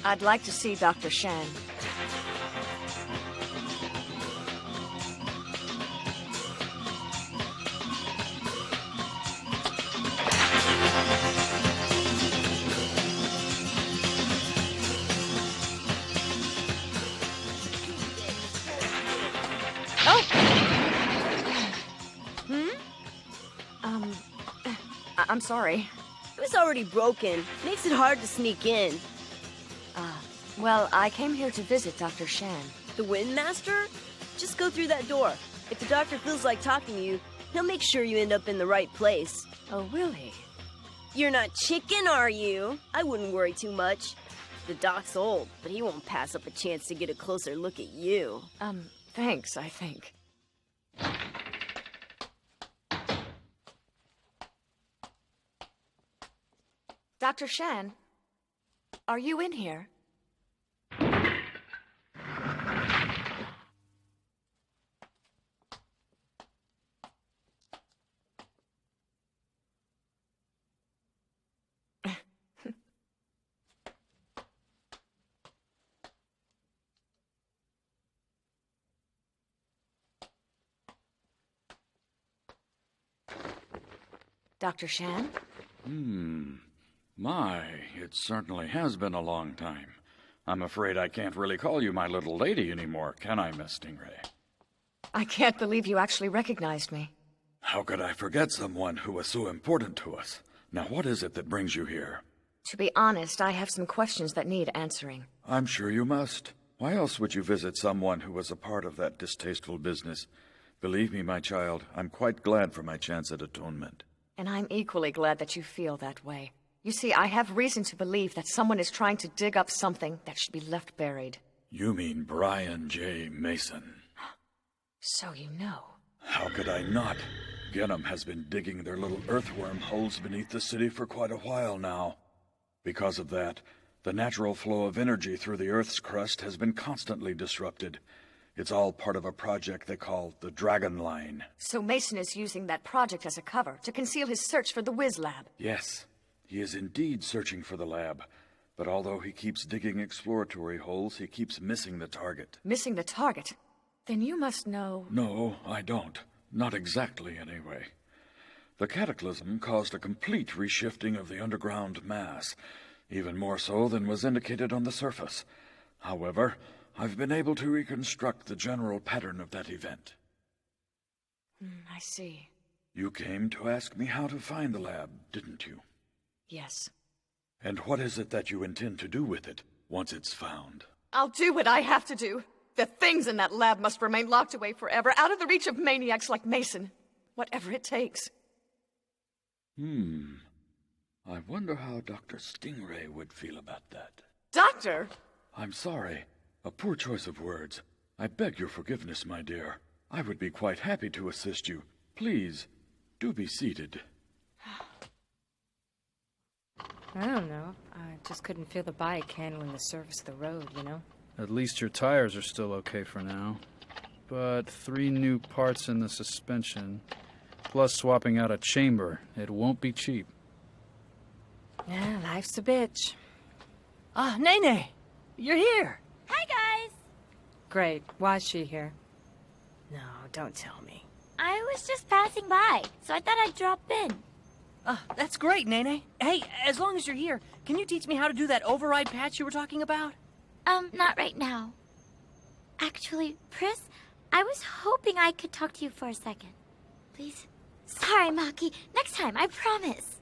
I'd like to see Dr. Shan. I'm sorry. It was already broken. Makes it hard to sneak in. Well, I came here to visit Dr. Shan. The Windmaster? Just go through that door. If the doctor feels like talking to you, he'll make sure you end up in the right place. Oh, will he? You're not chicken, are you? I wouldn't worry too much. The doc's old, but he won't pass up a chance to get a closer look at you. Thanks, I think. Dr. Shan, are you in here? Dr. Shan? My, it certainly has been a long time. I'm afraid I can't really call you my little lady anymore, can I, Miss Stingray? I can't believe you actually recognized me. How could I forget someone who was so important to us? Now, what is it that brings you here? To be honest, I have some questions that need answering. I'm sure you must. Why else would you visit someone who was a part of that distasteful business? Believe me, my child, I'm quite glad for my chance at atonement. And I'm equally glad that you feel that way. You see, I have reason to believe that someone is trying to dig up something that should be left buried. You mean Brian J. Mason? So you know. How could I not? Genom has been digging their little earthworm holes beneath the city for quite a while now. Because of that, the natural flow of energy through the Earth's crust has been constantly disrupted. It's all part of a project they call the Dragon Line. So Mason is using that project as a cover to conceal his search for the Wiz Lab. Yes, he is indeed searching for the lab. But although he keeps digging exploratory holes, he keeps missing the target. Missing the target? Then you must know... No, I don't. Not exactly, anyway. The cataclysm caused a complete reshifting of the underground mass, even more so than was indicated on the surface. However, I've been able to reconstruct the general pattern of that event. I see. You came to ask me how to find the lab, didn't you? Yes. And what is it that you intend to do with it, once it's found? I'll do what I have to do. The things in that lab must remain locked away forever, out of the reach of maniacs like Mason. Whatever it takes. I wonder how Dr. Stingray would feel about that. Doctor! I'm sorry. A poor choice of words. I beg your forgiveness, my dear. I would be quite happy to assist you. Please, do be seated. I don't know. I just couldn't feel the bike handling the surface of the road, you know? At least your tires are still okay for now. But 3 new parts in the suspension, plus swapping out a chamber. It won't be cheap. Yeah, life's a bitch. Nene! You're here! Hi, guys! Great. Why is she here? No, don't tell me. I was just passing by, so I thought I'd drop in. That's great, Nene. Hey, as long as you're here, can you teach me how to do that override patch you were talking about? Not right now. Actually, Pris, I was hoping I could talk to you for a second. Please? Sorry, Maki. Next time, I promise.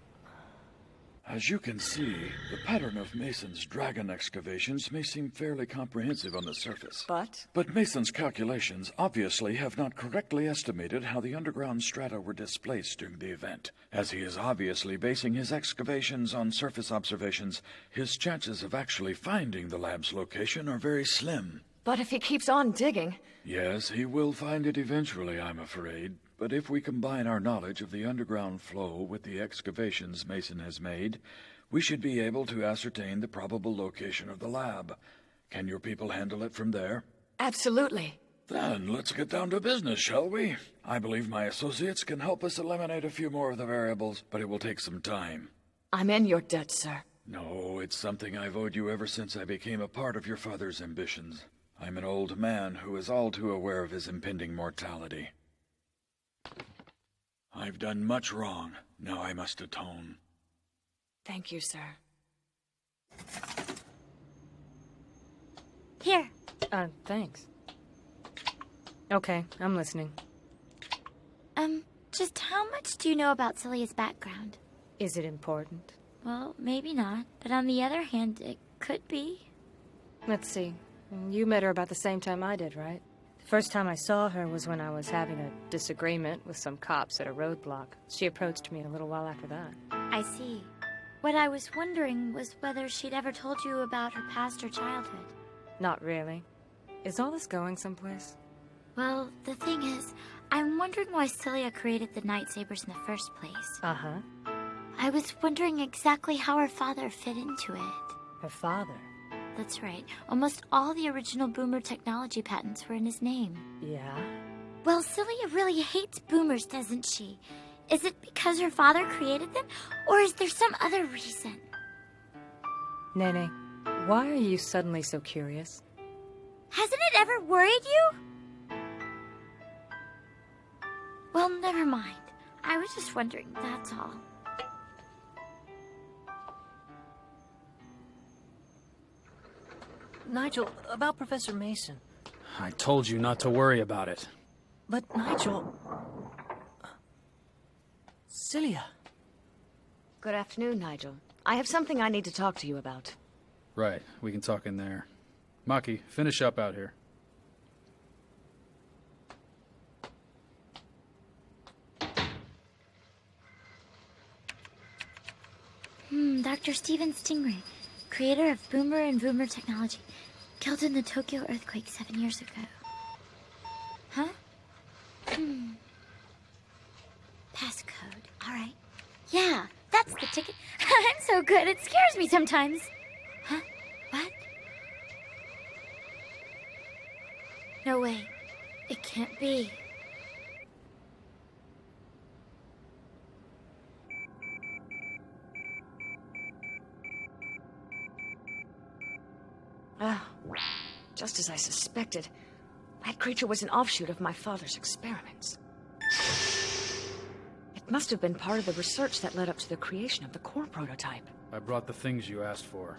As you can see, the pattern of Mason's dragon excavations may seem fairly comprehensive on the surface. But Mason's calculations obviously have not correctly estimated how the underground strata were displaced during the event. As he is obviously basing his excavations on surface observations, his chances of actually finding the lab's location are very slim. But if he keeps on digging... Yes, he will find it eventually, I'm afraid. But if we combine our knowledge of the underground flow with the excavations Mason has made, we should be able to ascertain the probable location of the lab. Can your people handle it from there? Absolutely. Then let's get down to business, shall we? I believe my associates can help us eliminate a few more of the variables, but it will take some time. I'm in your debt, sir. No, it's something I've owed you ever since I became a part of your father's ambitions. I'm an old man who is all too aware of his impending mortality. I've done much wrong. Now I must atone. Thank you, sir. Here. Thanks. Okay, I'm listening. Just how much do you know about Celia's background? Is it important? Well, maybe not, but on the other hand, it could be. Let's see. You met her about the same time I did, right? The first time I saw her was when I was having a disagreement with some cops at a roadblock. She approached me a little while after that. I see. What I was wondering was whether she'd ever told you about her past or childhood. Not really. Is all this going someplace? Well, the thing is, I'm wondering why Celia created the lightsabers in the first place. Uh-huh. I was wondering exactly how her father fit into it. Her father? That's right. Almost all the original Boomer technology patents were in his name. Yeah? Well, Celia really hates boomers, doesn't she? Is it because her father created them, or is there some other reason? Nene, why are you suddenly so curious? Hasn't it ever worried you? Well, never mind. I was just wondering, that's all. Nigel, about Professor Mason. I told you not to worry about it. But, Nigel... Celia. Good afternoon, Nigel. I have something I need to talk to you about. Right, we can talk in there. Maki, finish up out here. Dr. Steven Stingray, creator of Boomer and Boomer technology, killed in the Tokyo earthquake 7 years ago. Huh? Passcode. All right. Yeah, that's the ticket. I'm so good, it scares me sometimes. Huh? What? No way. It can't be. Just as I suspected. That creature was an offshoot of my father's experiments. It must have been part of the research that led up to the creation of the core prototype. I brought the things you asked for.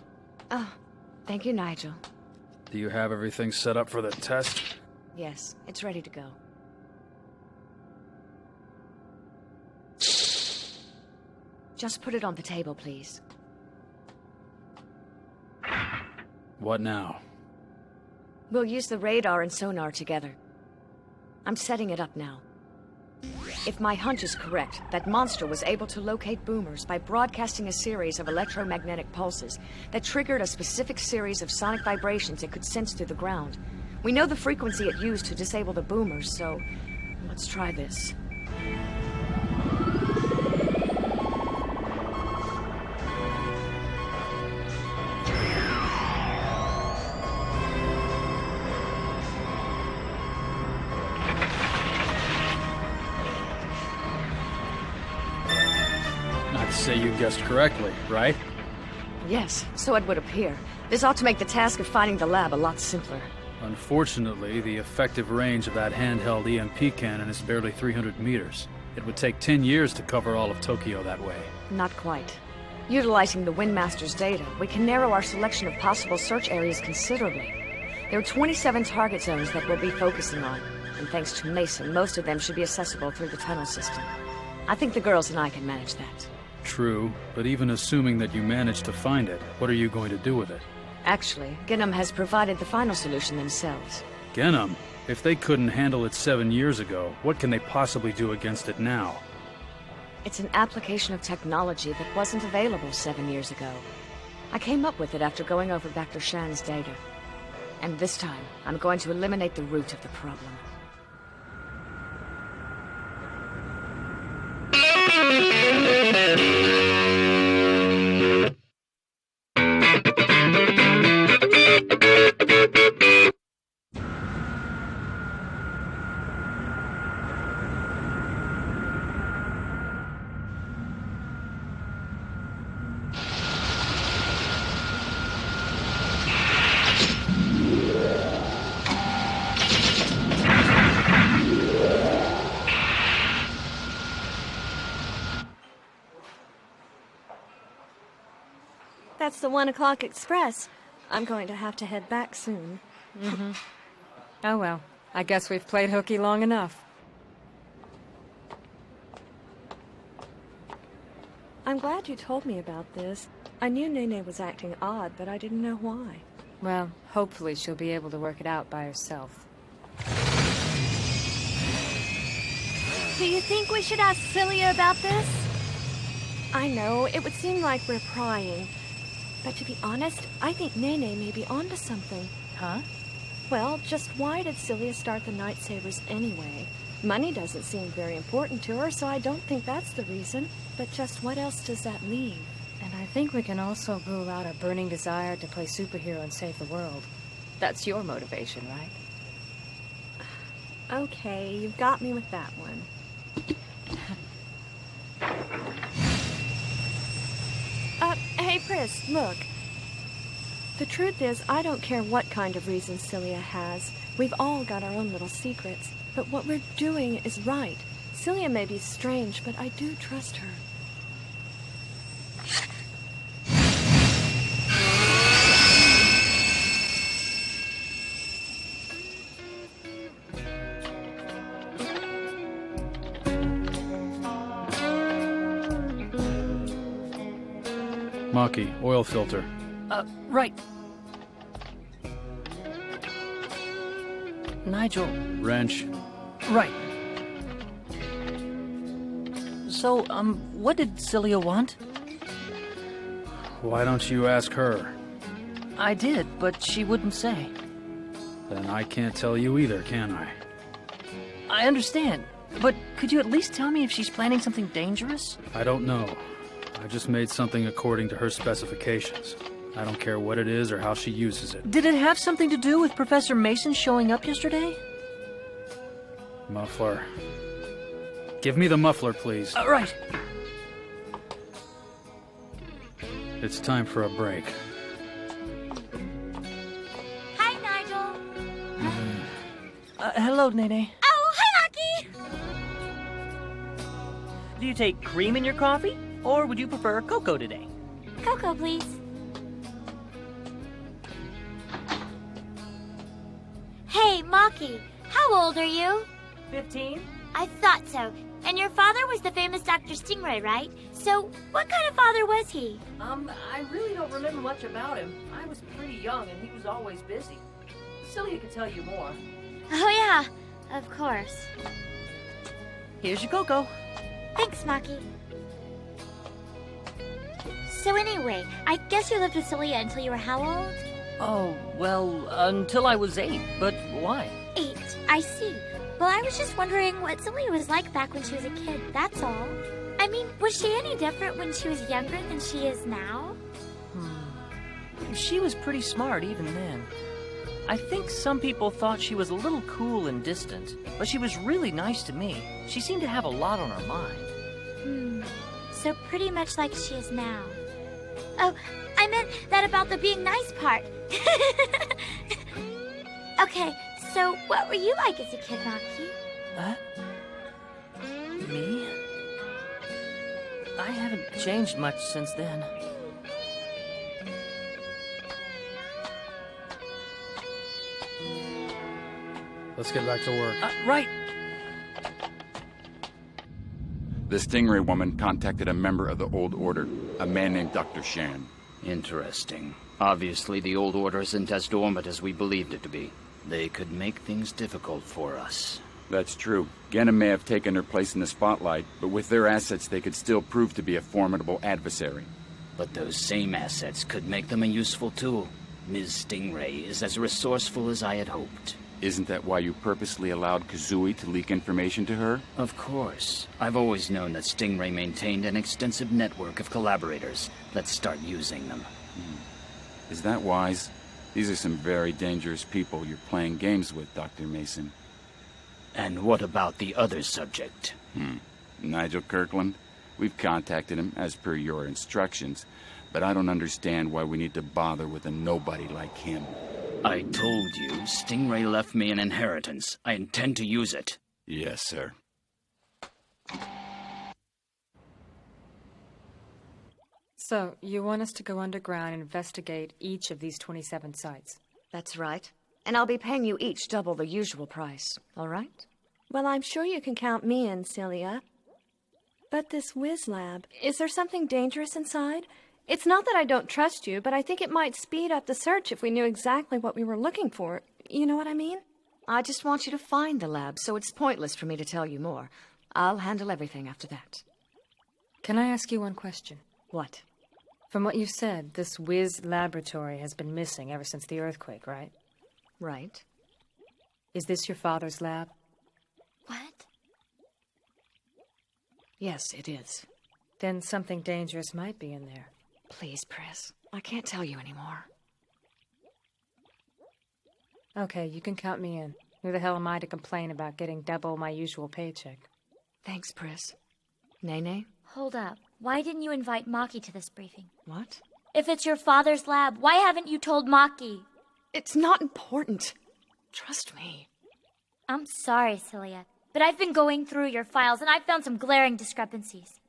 Oh, thank you, Nigel. Do you have everything set up for the test? Yes, it's ready to go. Just put it on the table, please. What now? We'll use the radar and sonar together. I'm setting it up now. If my hunch is correct, that monster was able to locate boomers by broadcasting a series of electromagnetic pulses that triggered a specific series of sonic vibrations it could sense through the ground. We know the frequency it used to disable the boomers, so let's try this. I'd say you guessed correctly, right? Yes, so it would appear. This ought to make the task of finding the lab a lot simpler. Unfortunately, the effective range of that handheld EMP cannon is barely 300 meters. It would take 10 years to cover all of Tokyo that way. Not quite. Utilizing the Windmaster's data, we can narrow our selection of possible search areas considerably. There are 27 target zones that we'll be focusing on, and thanks to Mason, most of them should be accessible through the tunnel system. I think the girls and I can manage that. True, but even assuming that you manage to find it, what are you going to do with it? Actually, Ginham has provided the final solution themselves. Ginham? If they couldn't handle it 7 years ago, what can they possibly do against it now? It's an application of technology that wasn't available 7 years ago. I came up with it after going over Dr. Shan's data. And this time, I'm going to eliminate the root of the problem. that's the 1 o'clock express. I'm going to have to head back soon. Oh well, I guess we've played hooky long enough. I'm glad you told me about this. I knew Nene was acting odd, but I didn't know why. Well, hopefully she'll be able to work it out by herself. Do you think we should ask Celia about this? I know, it would seem like we're prying. But to be honest, I think Nene may be onto something. Huh? Well, just why did Celia start the Night Savers anyway? Money doesn't seem very important to her, so I don't think that's the reason. But just what else does that leave? And I think we can also rule out a burning desire to play superhero and save the world. That's your motivation, right? Okay, you've got me with that one. Hey, Pris, look. The truth is, I don't care what kind of reason Celia has. We've all got our own little secrets. But what we're doing is right. Celia may be strange, but I do trust her. Maki, oil filter. Right. Nigel. Wrench. Right. So, what did Celia want? Why don't you ask her? I did, but she wouldn't say. Then I can't tell you either, can I? I understand, but could you at least tell me if she's planning something dangerous? I don't know. I just made something according to her specifications. I don't care what it is or how she uses it. Did it have something to do with Professor Mason showing up yesterday? Muffler. Give me the muffler, please. Right. It's time for a break. Hi, Nigel. Hello, Nene. Oh, hi, Lucky! Do you take cream in your coffee? Or would you prefer cocoa today? Cocoa, please. Hey, Maki, how old are you? 15? I thought so. And your father was the famous Dr. Stingray, right? So, what kind of father was he? I really don't remember much about him. I was pretty young and he was always busy. Celia could tell you more. Oh, yeah, of course. Here's your cocoa. Thanks, Maki. So anyway, I guess you lived with Celia until you were how old? Oh, well, until I was 8. But why? 8. I see. Well, I was just wondering what Celia was like back when she was a kid, that's all. I mean, was she any different when she was younger than she is now? She was pretty smart even then. I think some people thought she was a little cool and distant, but she was really nice to me. She seemed to have a lot on her mind. So pretty much like she is now. Oh, I meant that about the being nice part. Okay, so what were you like as a kid, Maki? Me? I haven't changed much since then. Let's get back to work. Right. The Stingray woman contacted a member of the Old Order, a man named Dr. Shan. Interesting. Obviously, the Old Order isn't as dormant as we believed it to be. They could make things difficult for us. That's true. Ganem may have taken her place in the spotlight, but with their assets they could still prove to be a formidable adversary. But those same assets could make them a useful tool. Ms. Stingray is as resourceful as I had hoped. Isn't that why you purposely allowed Kazooie to leak information to her? Of course. I've always known that Stingray maintained an extensive network of collaborators. Let's start using them. Is that wise? These are some very dangerous people you're playing games with, Dr. Mason. And what about the other subject? Nigel Kirkland? We've contacted him, as per your instructions, but I don't understand why we need to bother with a nobody like him. I told you, Stingray left me an inheritance. I intend to use it. Yes, sir. So, you want us to go underground and investigate each of these 27 sites? That's right. And I'll be paying you each double the usual price, all right? Well, I'm sure you can count me in, Celia. But this whiz lab, is there something dangerous inside? It's not that I don't trust you, but I think it might speed up the search if we knew exactly what we were looking for. You know what I mean? I just want you to find the lab, so it's pointless for me to tell you more. I'll handle everything after that. Can I ask you one question? What? From what you said, this whiz laboratory has been missing ever since the earthquake, right? Right. Is this your father's lab? What? Yes, it is. Then something dangerous might be in there. Please, Pris. I can't tell you anymore. Okay, you can count me in. Who the hell am I to complain about getting double my usual paycheck? Thanks, Pris. Nene? Hold up. Why didn't you invite Maki to this briefing? What? If it's your father's lab, why haven't you told Maki? It's not important. Trust me. I'm sorry, Celia, but I've been going through your files and I've found some glaring discrepancies.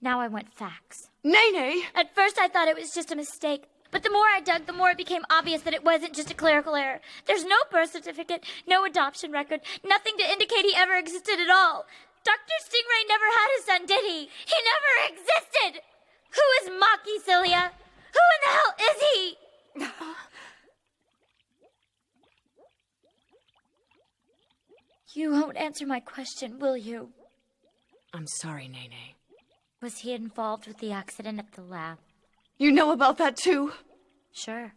Now I want facts. Nene! At first I thought it was just a mistake, but the more I dug, the more it became obvious that it wasn't just a clerical error. There's no birth certificate, no adoption record, nothing to indicate he ever existed at all. Dr. Stingray never had a son, did he? He never existed! Who is Maki, Celia? Who in the hell is he? You won't answer my question, will you? I'm sorry, Nene. Was he involved with the accident at the lab? You know about that too? Sure.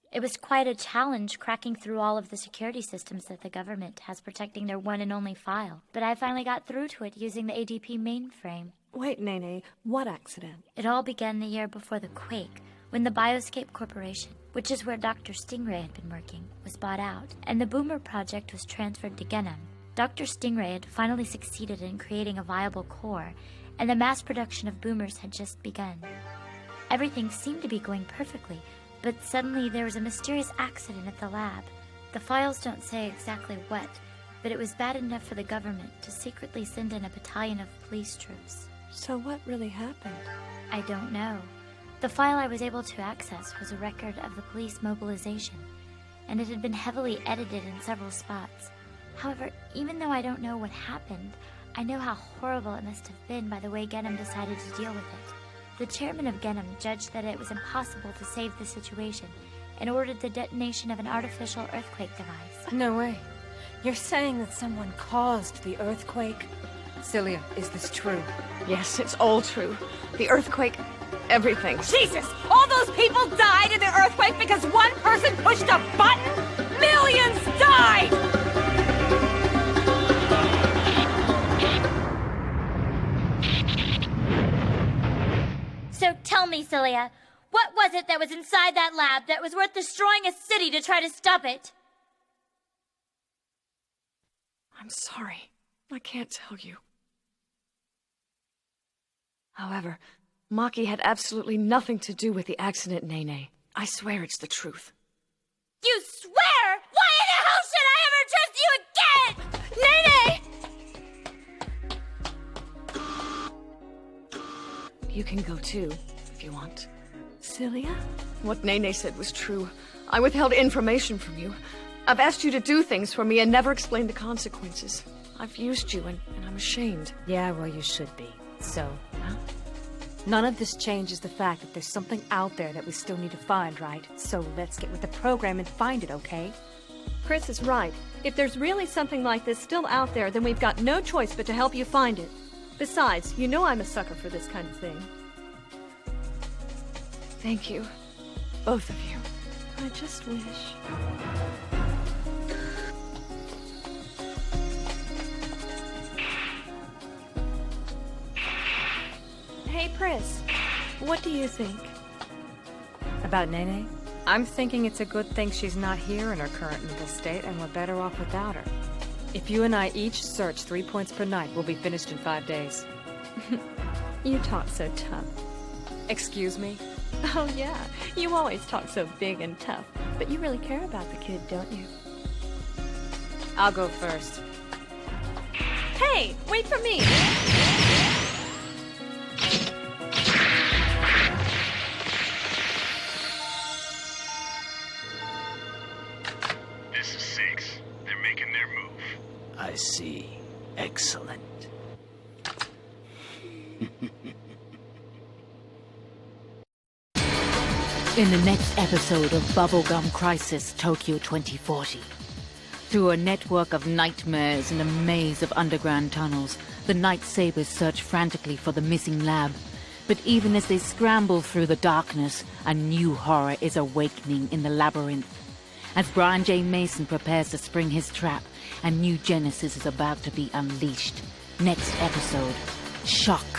It was quite a challenge cracking through all of the security systems that the government has protecting their one and only file. But I finally got through to it using the ADP mainframe. Wait, Nene, what accident? It all began the year before the quake, when the Bioscape Corporation, which is where Dr. Stingray had been working, was bought out, and the Boomer project was transferred to Genom. Dr. Stingray had finally succeeded in creating a viable core, and the mass production of boomers had just begun. Everything seemed to be going perfectly, but suddenly there was a mysterious accident at the lab. The files don't say exactly what, but it was bad enough for the government to secretly send in a battalion of police troops. So what really happened? I don't know. The file I was able to access was a record of the police mobilization, and it had been heavily edited in several spots. However, even though I don't know what happened, I know how horrible it must have been by the way Genom decided to deal with it. The chairman of Genom judged that it was impossible to save the situation and ordered the detonation of an artificial earthquake device. No way. You're saying that someone caused the earthquake? Celia, is this true? Yes, it's all true. The earthquake, everything. Jesus! All those people died in the earthquake because one person pushed a button? Millions died! So tell me, Celia, what was it that was inside that lab that was worth destroying a city to try to stop it? I'm sorry. I can't tell you. However, Maki had absolutely nothing to do with the accident, Nene. I swear it's the truth. You swear? Why in the hell should I ever trust you again? Nene! You can go too, if you want. Celia? What Nene said was true. I withheld information from you. I've asked you to do things for me and never explained the consequences. I've used you, and I'm ashamed. Yeah, well, you should be. So, none of this changes the fact that there's something out there that we still need to find, right? So let's get with the program and find it, okay? Chris is right. If there's really something like this still out there, then we've got no choice but to help you find it. Besides, you know I'm a sucker for this kind of thing. Thank you. Both of you. I just wish... Hey, Pris. What do you think? About Nene? I'm thinking it's a good thing she's not here in her current mental state, and we're better off without her. If you and I each search 3 points per night, we'll be finished in 5 days. You talk so tough. Excuse me? Oh, yeah. You always talk so big and tough. But you really care about the kid, don't you? I'll go first. Hey, wait for me! This is 6. They're making their move. I see. Excellent. In the next episode of Bubblegum Crisis Tokyo 2040. Through a network of nightmares and a maze of underground tunnels, the Night Sabers search frantically for the missing lab. But even as they scramble through the darkness, a new horror is awakening in the labyrinth. As Brian J. Mason prepares to spring his trap, a new genesis is about to be unleashed. Next episode, Shock.